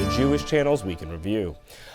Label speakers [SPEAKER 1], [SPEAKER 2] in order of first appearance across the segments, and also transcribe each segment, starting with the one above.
[SPEAKER 1] the Jewish Channel's Week in Review.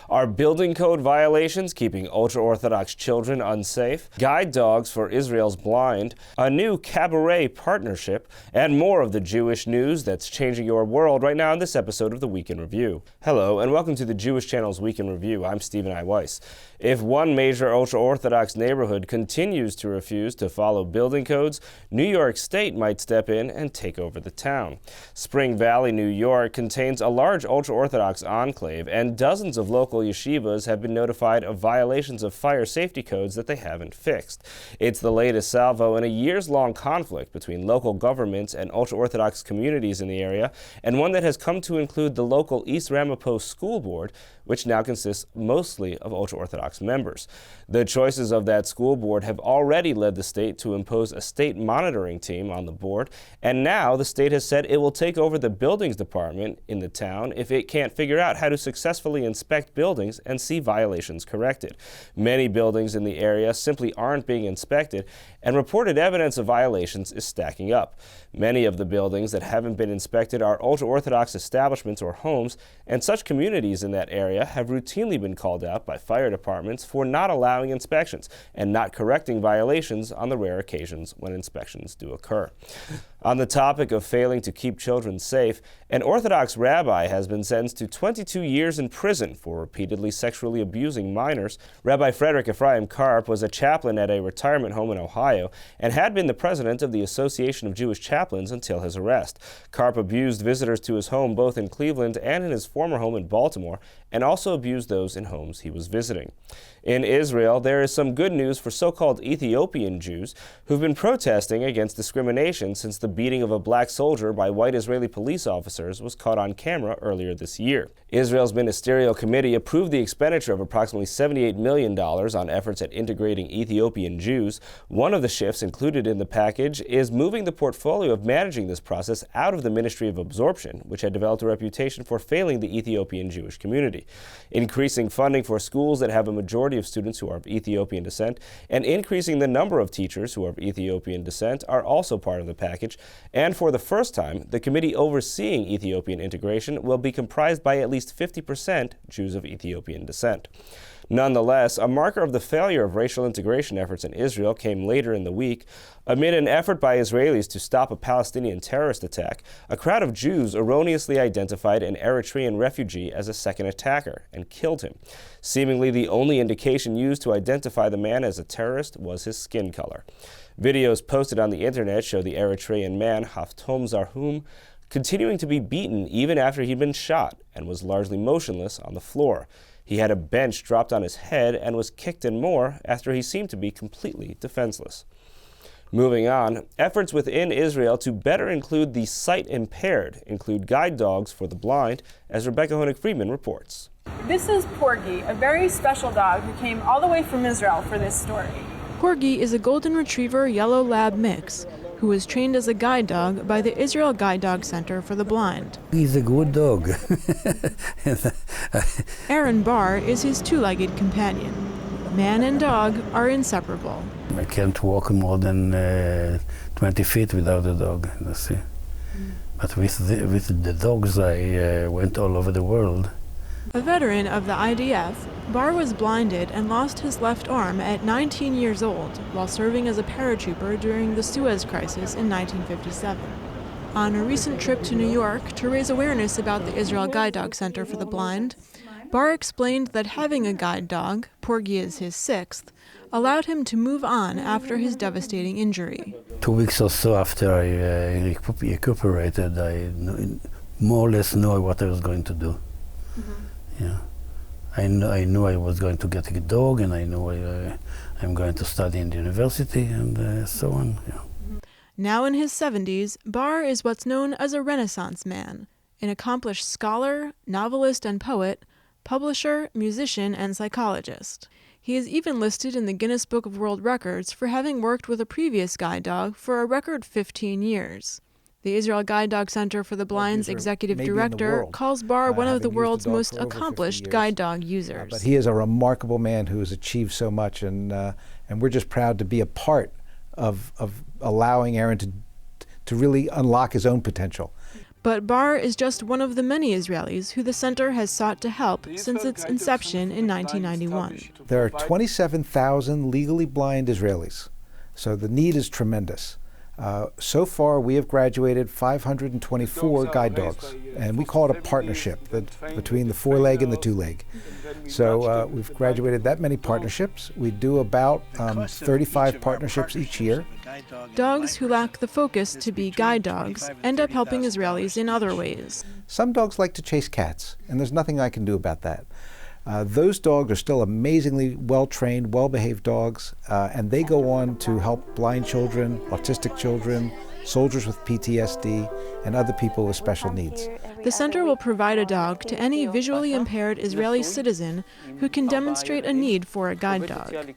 [SPEAKER 1] Are building code violations keeping ultra-Orthodox children unsafe? Guide dogs for Israel's blind, a new cabaret partnership, and more of the Jewish news that's changing your world right now in this episode of the Week in Review. Hello, and welcome to the Jewish Channel's Week in Review. I'm Stephen I. Weiss. If one major ultra-Orthodox neighborhood continues to refuse to follow building codes, New York State might step in and take over the town. Spring Valley, New York contains a large ultra-Orthodox enclave, and dozens of local yeshivas have been notified of violations of fire safety codes that they haven't fixed. It's the latest salvo in a years-long conflict between local governments and ultra-Orthodox communities in the area, and one that has come to include the local East Ramapo School Board, which now consists mostly of ultra-Orthodox members. The choices of that school board have already led the state to impose a state monitoring team on the board, and now the state has said it will take over the buildings department in the town if it can't figure out how to successfully inspect buildings and see violations corrected. Many buildings in the area simply aren't being inspected, and reported evidence of violations is stacking up. Many of the buildings that haven't been inspected are ultra-Orthodox establishments or homes, and such communities in that area have routinely been called out by fire departments for not allowing inspections and not correcting violations on the rare occasions when inspections do occur. On the topic of failing to keep children safe, an Orthodox rabbi has been sentenced to 22 years in prison for repeatedly sexually abusing minors. Rabbi Frederick Ephraim Karp was a chaplain at a retirement home in Ohio and had been the president of the Association of Jewish Chaplains until his arrest. Karp abused visitors to his home both in Cleveland and in his former home in Baltimore, and also abused those in homes he was visiting. In Israel, there is some good news for so-called Ethiopian Jews who've been protesting against discrimination since the beating of a black soldier by white Israeli police officers was caught on camera earlier this year. Israel's ministerial committee approved the expenditure of approximately $78 million on efforts at integrating Ethiopian Jews. One of the shifts included in the package is moving the portfolio of managing this process out of the Ministry of Absorption, which had developed a reputation for failing the Ethiopian Jewish community. Increasing funding for schools that have a majority of students who are of Ethiopian descent and increasing the number of teachers who are of Ethiopian descent are also part of the package. And for the first time, the committee overseeing Ethiopian integration will be comprised by at least 50% Jews of Ethiopian descent. Nonetheless, a marker of the failure of racial integration efforts in Israel came later in the week. Amid an effort by Israelis to stop a Palestinian terrorist attack, a crowd of Jews erroneously identified an Eritrean refugee as a second attacker and killed him. Seemingly the only indication used to identify the man as a terrorist was his skin color. Videos posted on the internet show the Eritrean man, Haftom Zarhum, continuing to be beaten even after he'd been shot and was largely motionless on the floor. He had a bench dropped on his head and was kicked and more after he seemed to be completely defenseless. Moving on, efforts within Israel to better include the sight-impaired include guide dogs for the blind, as Rebecca Honig-Friedman reports.
[SPEAKER 2] This is Porgy, a very special dog who came all the way from Israel for this story.
[SPEAKER 3] Porgy is a golden retriever yellow lab mix who was trained as a guide dog by the Israel Guide Dog Center for the Blind.
[SPEAKER 4] He's a good dog.
[SPEAKER 3] Aaron Barr is his two-legged companion. Man and dog are inseparable.
[SPEAKER 4] I can't walk more than 20 feet without a dog. That's it. But with the dogs, I went all over the world.
[SPEAKER 3] A veteran of the IDF, Barr was blinded and lost his left arm at 19 years old while serving as a paratrooper during the Suez Crisis in 1957. On a recent trip to New York to raise awareness about the Israel Guide Dog Center for the Blind, Barr explained that having a guide dog, Porgy is his sixth, allowed him to move on after his devastating injury.
[SPEAKER 4] 2 weeks or so after I recuperated, I more or less knew what I was going to do. Yeah, I knew I was going to get a dog, and I knew I'm going to study in the university, and so on. Yeah.
[SPEAKER 3] Now in his 70s, Barr is what's known as a Renaissance man, an accomplished scholar, novelist and poet, publisher, musician, and psychologist. He is even listed in the Guinness Book of World Records for having worked with a previous guide dog for a record 15 years. The Israel Guide Dog Center for the Blind's executive director calls Barr one of the world's most accomplished guide dog users.
[SPEAKER 5] But he is a remarkable man who has achieved so much, and we're just proud to be a part of allowing Aaron to really unlock his own potential.
[SPEAKER 3] But Bar is just one of the many Israelis who the center has sought to help since its inception in 1991.
[SPEAKER 5] There are 27,000 legally blind Israelis, so the need is tremendous. So far, we have graduated 524 guide dogs, and we call it a partnership between the four-leg and the two-leg. So we've graduated that many partnerships. We do about 35 partnerships each year.
[SPEAKER 3] Dogs who lack the focus to be guide dogs end up helping Israelis in other ways.
[SPEAKER 5] Some dogs like to chase cats, and there's nothing I can do about that. Those dogs are still amazingly well-trained, well-behaved dogs, and they go on to help blind children, autistic children, soldiers with PTSD, and other people with special needs.
[SPEAKER 3] The center will provide a dog to any visually impaired Israeli citizen who can demonstrate a need for a guide dog.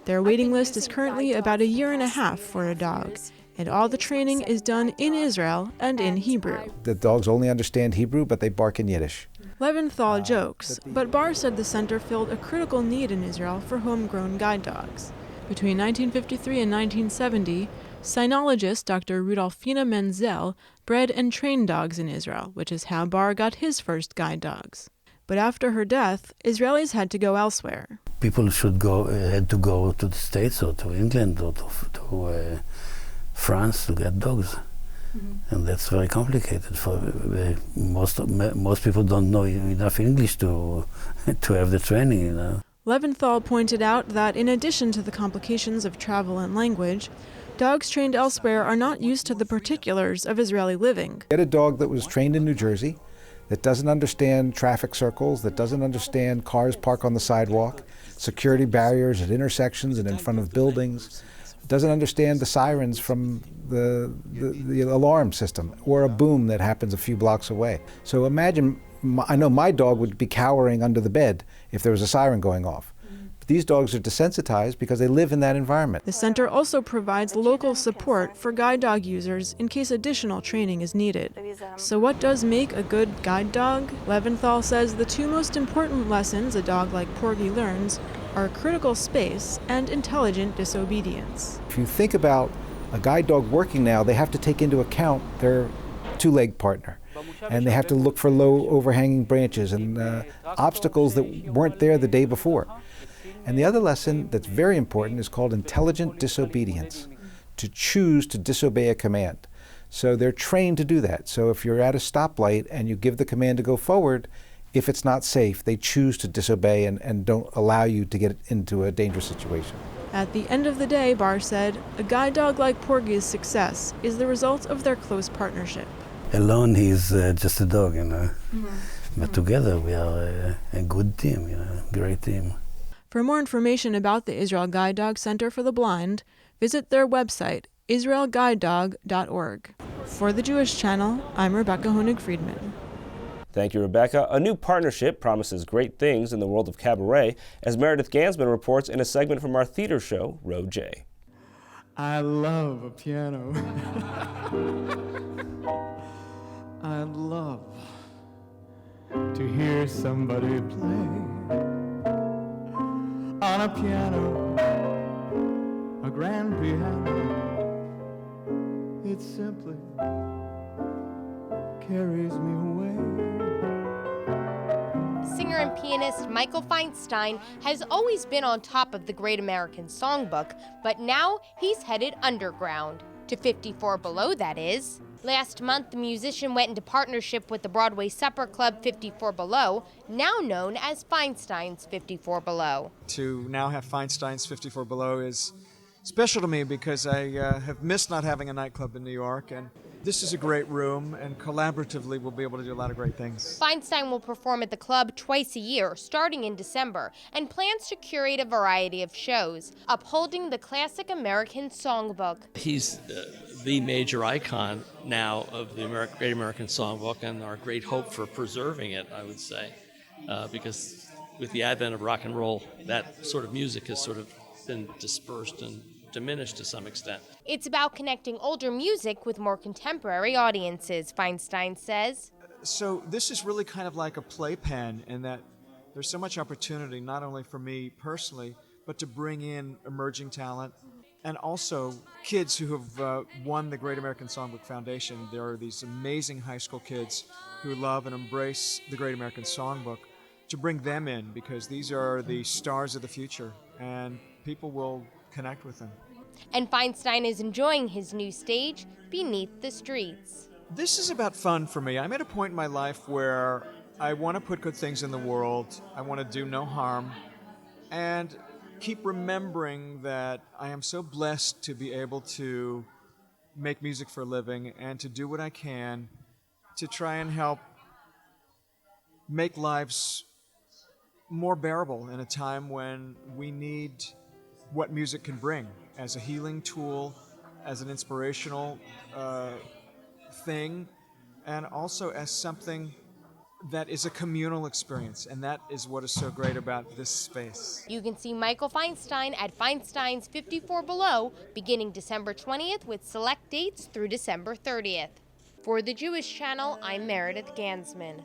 [SPEAKER 3] Their waiting list is currently about a year and a half for a dog, and all the training is done in Israel and in Hebrew.
[SPEAKER 5] The dogs only understand Hebrew, but they bark in Yiddish.
[SPEAKER 3] Leventhal jokes, but Bar said the center filled a critical need in Israel for homegrown guide dogs. Between 1953 and 1970, cynologist Dr. Rudolfina Menzel bred and trained dogs in Israel, which is how Bar got his first guide dogs. But after her death, Israelis had to go elsewhere.
[SPEAKER 4] People had to go to the States or to England or to France to get dogs. Mm-hmm. And that's very complicated. For most people don't know enough English to have the training, you know.
[SPEAKER 3] Leventhal pointed out that in addition to the complications of travel and language, dogs trained elsewhere are not used to the particulars of Israeli living.
[SPEAKER 5] Get a dog that was trained in New Jersey, that doesn't understand traffic circles, that doesn't understand cars park on the sidewalk, security barriers at intersections and in front of buildings, doesn't understand the sirens from the alarm system or a boom that happens a few blocks away. So imagine, I know my dog would be cowering under the bed if there was a siren going off. But these dogs are desensitized because they live in that environment.
[SPEAKER 3] The center also provides local support for guide dog users in case additional training is needed. So what does make a good guide dog? Leventhal says the two most important lessons a dog like Porgy learns are critical space and intelligent disobedience.
[SPEAKER 5] If you think about a guide dog working now, they have to take into account their two-leg partner. And they have to look for low overhanging branches and obstacles that weren't there the day before. And the other lesson that's very important is called intelligent disobedience, to choose to disobey a command. So they're trained to do that. So if you're at a stoplight and you give the command to go forward, if it's not safe, they choose to disobey and don't allow you to get into a dangerous situation.
[SPEAKER 3] At the end of the day, Bar said, a guide dog like Porgy's success is the result of their close partnership.
[SPEAKER 4] Alone, he's just a dog, you know. Mm-hmm. But together, we are a good team, you know, great team.
[SPEAKER 3] For more information about the Israel Guide Dog Center for the Blind, visit their website, israelguidedog.org. For the Jewish Channel, I'm Rebecca Honig-Friedman.
[SPEAKER 1] Thank you, Rebecca. A new partnership promises great things in the world of cabaret, as Meredith Gansman reports in a segment from our theater show, Row J.
[SPEAKER 6] I love a piano. I love to hear somebody play on a piano, a grand piano. It simply carries me away.
[SPEAKER 7] Singer and pianist Michael Feinstein has always been on top of the Great American Songbook, but now he's headed underground, to 54 Below, that is. Last month, the musician went into partnership with the Broadway supper club 54 Below, now known as Feinsteins 54 Below.
[SPEAKER 8] To now have Feinsteins 54 Below is special to me because I have missed not having a nightclub in New York, and this is a great room, and collaboratively we'll be able to do a lot of great things.
[SPEAKER 7] Feinstein will perform at the club twice a year, starting in December, and plans to curate a variety of shows, upholding the classic American Songbook.
[SPEAKER 9] He's the major icon now of the Great American Songbook and our great hope for preserving it, I would say, because with the advent of rock and roll, that sort of music has sort of been dispersed and diminished to some extent.
[SPEAKER 7] It's about connecting older music with more contemporary audiences, Feinstein says.
[SPEAKER 8] So this is really kind of like a playpen in that there's so much opportunity, not only for me personally, but to bring in emerging talent. and also kids who have won the Great American Songbook Foundation. There are these amazing high school kids who love and embrace the Great American Songbook, to bring them in, because these are the stars of the future and people will connect with them.
[SPEAKER 7] And Feinstein is enjoying his new stage, Beneath the Streets.
[SPEAKER 8] This is about fun for me. I'm at a point in my life where I want to put good things in the world. I want to do no harm, and keep remembering that I am so blessed to be able to make music for a living and to do what I can to try and help make lives more bearable in a time when we need what music can bring as a healing tool, as an inspirational thing, and also as something that is a communal experience, and that is what is so great about this space.
[SPEAKER 7] You can see Michael Feinstein at Feinsteins 54 Below beginning December 20th with select dates through December 30th. For the Jewish Channel, I'm Meredith Gansman.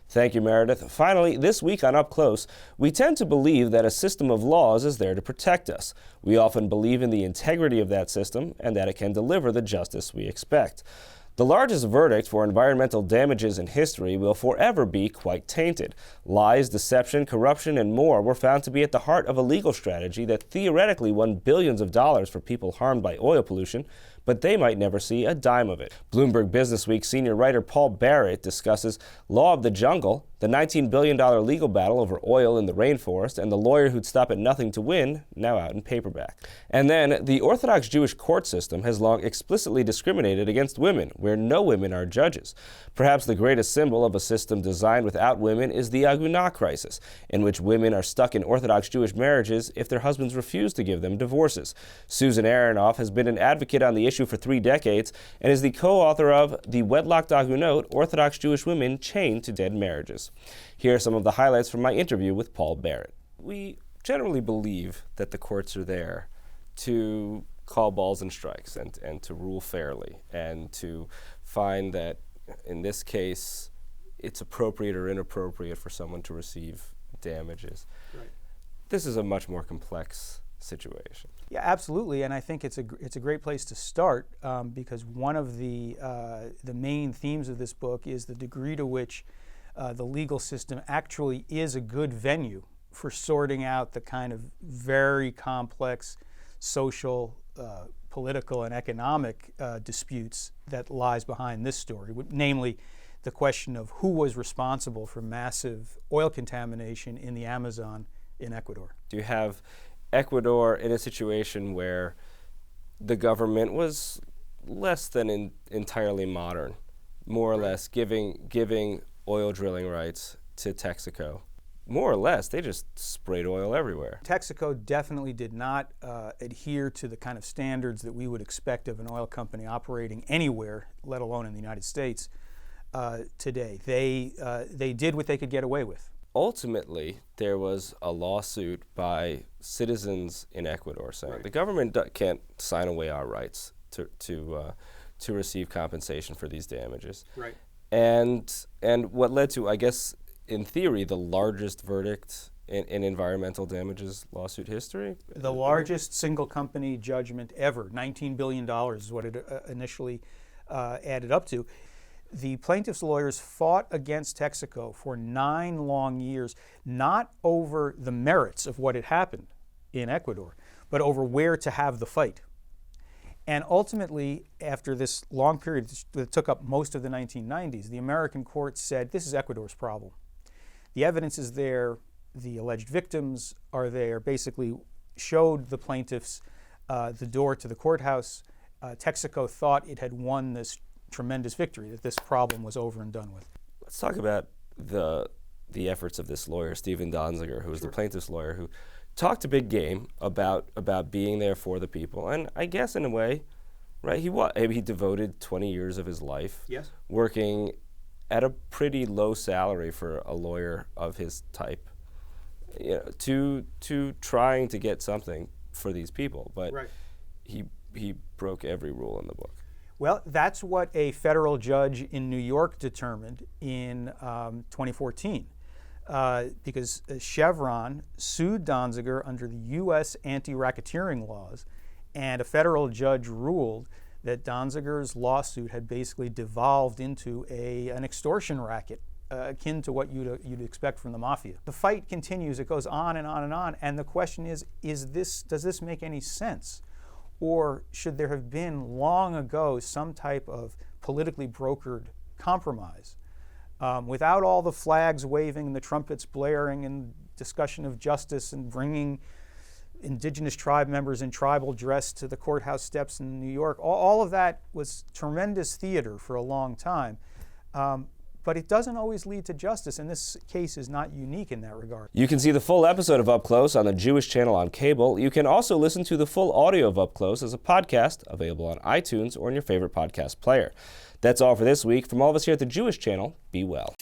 [SPEAKER 1] Thank you, Meredith. Finally, this week on Up Close, we tend to believe that a system of laws is there to protect us. We often believe in the integrity of that system and that it can deliver the justice we expect. The largest verdict for environmental damages in history will forever be quite tainted. Lies, deception, corruption, and more were found to be at the heart of a legal strategy that theoretically won billions of dollars for people harmed by oil pollution, but they might never see a dime of it. Bloomberg Businessweek senior writer Paul Barrett discusses Law of the Jungle, the $19 billion legal battle over oil in the rainforest, and the lawyer who'd stop at nothing to win, now out in paperback. And then, the Orthodox Jewish court system has long explicitly discriminated against women, where no women are judges. Perhaps the greatest symbol of a system designed without women is the Agunah crisis, in which women are stuck in Orthodox Jewish marriages if their husbands refuse to give them divorces. Susan Aronoff has been an advocate on the issue for 3 decades and is the co-author of The Wedlocked Agunot, Orthodox Jewish Women Chained to Dead Marriages. Here are some of the highlights from my interview with Paul Barrett. We generally believe that the courts are there to call balls and strikes and to rule fairly and to find that, in this case, it's appropriate or inappropriate for someone to receive damages. Right. This is a much more complex situation.
[SPEAKER 10] Yeah, absolutely, and I think it's a great place to start because one of the main themes of this book is the degree to which the legal system actually is a good venue for sorting out the kind of very complex social, political, and economic disputes that lies behind this story, namely the question of who was responsible for massive oil contamination in the Amazon in Ecuador.
[SPEAKER 1] Do you have Ecuador in a situation where the government was less than entirely modern, more or less giving oil drilling rights to Texaco? More or less, they just sprayed oil everywhere.
[SPEAKER 10] Texaco definitely did not adhere to the kind of standards that we would expect of an oil company operating anywhere, let alone in the United States, today. They did what they could get away with.
[SPEAKER 1] Ultimately, there was a lawsuit by citizens in Ecuador saying the government can't sign away our rights to receive compensation for these damages.
[SPEAKER 10] Right.
[SPEAKER 1] And what led to, I guess, in theory, the largest verdict in environmental damages lawsuit history?
[SPEAKER 10] The largest single company judgment ever. $19 billion is what it initially added up to. The plaintiff's lawyers fought against Texaco for 9 long years, not over the merits of what had happened in Ecuador, but over where to have the fight. And ultimately, after this long period that took up most of the 1990s, the American courts said, this is Ecuador's problem. The evidence is there, the alleged victims are there, basically showed the plaintiffs the door to the courthouse. Texaco thought it had won this tremendous victory, that this problem was over and done with.
[SPEAKER 1] Let's talk about the efforts of this lawyer, Stephen Donziger, who was the plaintiff's lawyer, who talked a big game about being there for the people. And I guess in a way, right, he devoted 20 years of his life working at a pretty low salary for a lawyer of his type, to trying to get something for these people. But he broke every rule in the book.
[SPEAKER 10] Well, that's what a federal judge in New York determined in 2014. because Chevron sued Donziger under the U.S. anti-racketeering laws, and a federal judge ruled that Donziger's lawsuit had basically devolved into an extortion racket akin to what you'd expect from the mafia. The fight continues. It goes on and on and on. And the question is does this make any sense? Or should there have been long ago some type of politically brokered compromise without all the flags waving and the trumpets blaring and discussion of justice and bringing indigenous tribe members in tribal dress to the courthouse steps in New York? All of that was tremendous theater for a long time. But it doesn't always lead to justice, and this case is not unique in that regard.
[SPEAKER 1] You can see the full episode of Up Close on the Jewish Channel on cable. You can also listen to the full audio of Up Close as a podcast, available on iTunes or in your favorite podcast player. That's all for this week. From all of us here at the Jewish Channel, be well.